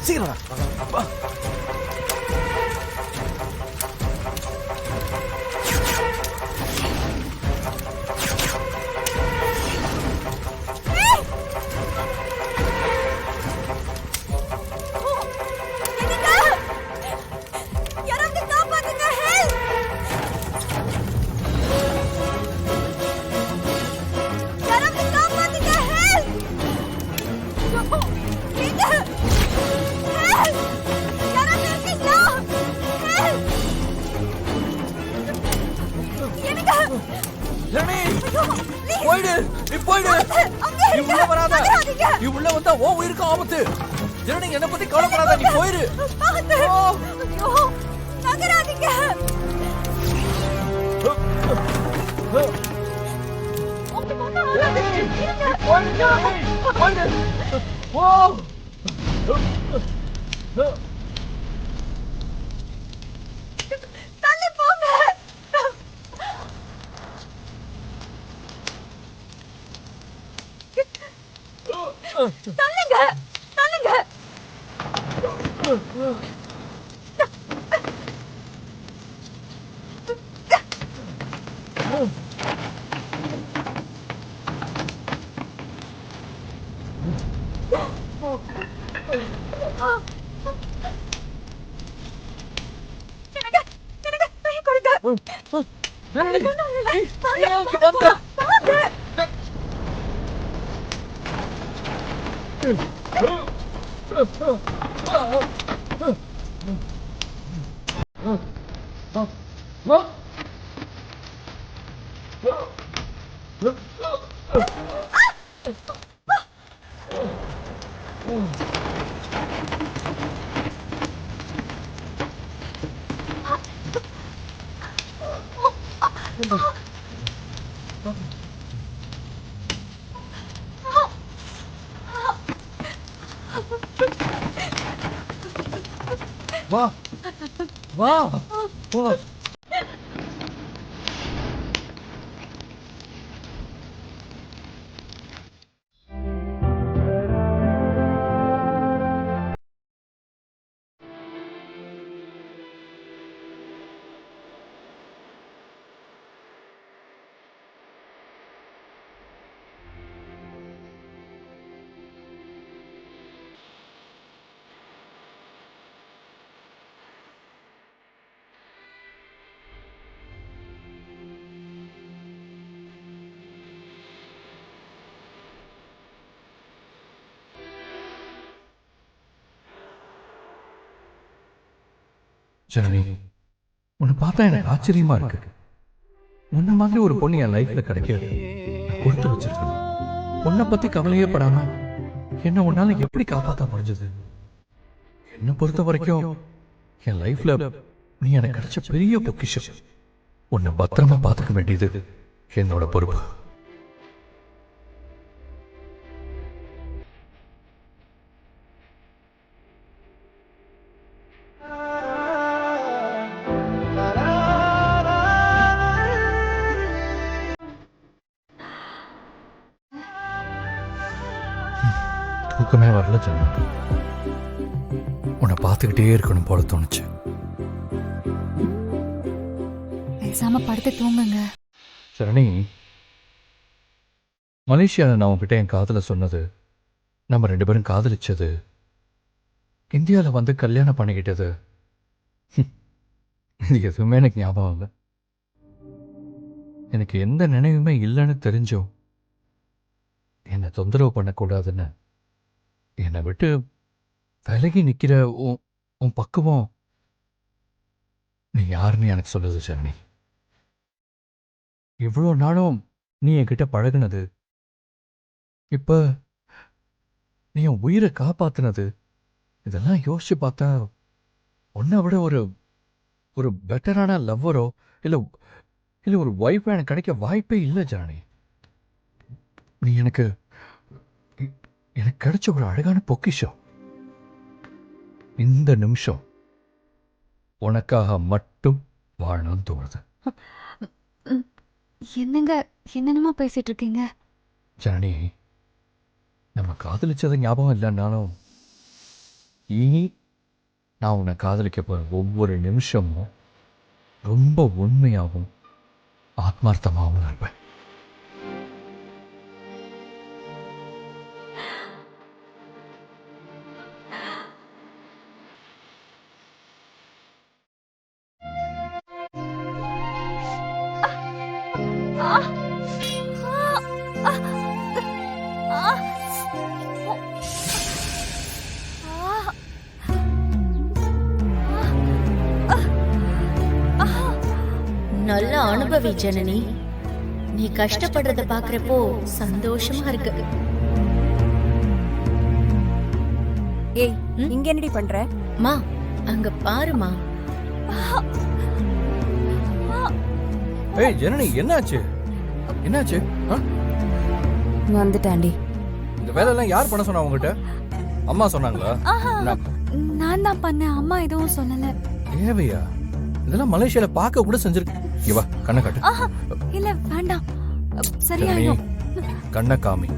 சீக்கிரம் வா. நீ உள்ள வந்தா ஓ உயிருக்கு ஆபத்து. ஜனனி என்ன பத்தி கவலைப்படாத, நீ போயிரு. நகராதீங்க. தள்ளி போங்க. தள்ளுங்க, தள்ளுங்க. வா வா வா. ஜனனி, உன்னை பார்த்தா எனக்கு ஆச்சரியமா இருக்கு. உன்ன மாதிரி ஒரு பொண்ணு என் லைஃப்ல கிடைக்க கொடுத்து வச்சிருக்கணும். உன்னை பத்தி கவலையே படாம என்ன உன்னால எப்படி காப்பாற்ற முடிஞ்சது? என்னை பொறுத்த வரைக்கும் என் லைஃப்ல நீ எனக்கு கிடைச்ச பெரிய பொக்கிஷம். உன்னை பத்திரமா பார்த்துக்க வேண்டியது என்னோட பொறுப்பு. தூக்கமே வரல ஜனனி. உன்னை பார்த்துக்கிட்டே இருக்கணும் போல தோணுச்சு. பேசாம படுத்து தூங்குங்க. சரணி, மலேசியாவில் நான் உன்கிட்ட என் காதல சொன்னது, நம்ம 2 பேரும் காதலிச்சது, இந்தியாவில் வந்து கல்யாணம் பண்ணிக்கிட்டது, இது எதுவுமே எனக்கு ஞாபகம் இல்லை. எனக்கு எந்த நினைவுமே இல்லைன்னு தெரிஞ்சோம் என்னை தொந்தரவு பண்ணக்கூடாதுன்னு என்னை விட்டு விலகி நிற்கிற உன் பக்குவம் நீ யாருன்னு எனக்கு சொல்லுது சரணி. இவ்வளோ நாளும் நீ என்கிட்ட பழகுனது, இப்ப நீ என் உயிரை காப்பாத்துனது, இதெல்லாம் யோசிச்சு பார்த்தா உன்னை விட ஒரு ஒரு பெட்டரான லவ்வரோ இல்லை இல்லை ஒரு ஒய்ஃபோ எனக்கு கிடைக்க வாய்ப்பே இல்லை ஜானி. நீ எனக்கு எனக்கு கிடைச்ச ஒரு அழகான பொக்கிஷம். இந்த நிமிஷம் உனக்காக மட்டும் வாழணும்னு தோணுது. என்னங்க என்னென்னமா பேசிட்டு இருக்கீங்க? ஜானி, நம்ம காதலிச்சது ஞாபகம் இல்லைன்னாலும் இனி நான் உன்னை காதலிக்க போற ஒவ்வொரு நிமிஷமும் ரொம்ப உண்மையாகவும் ஆத்மார்த்தமாகவும் இருப்பேன். நல்ல அனுபவி ஜனனி. நீ கஷ்டப்படுறத பாக்குறப்போ சந்தோஷமா இருக்கு. ஏய், இங்க என்னடி பண்ற? மா, அங்க பாருமா. ஏய் ஜனனி, என்னாச்சு? என்னாச்சு? வந்துட்டாண்டி. இந்த வேலையெல்லாம் யார் பண்ண சொன்னா உங்ககிட்ட? அம்மா சொன்னாங்களா? நான் தான் பண்ணேன், அம்மா எதுவும் சொல்லல. தேவையா? இதெல்லாம் மலேசியால பார்க்க கூட செஞ்சிருக்கு. இங்க வா, கண்ணை காட்டு. இல்ல வேண்டாம், சரியாயிடும். கண்ணை காமி.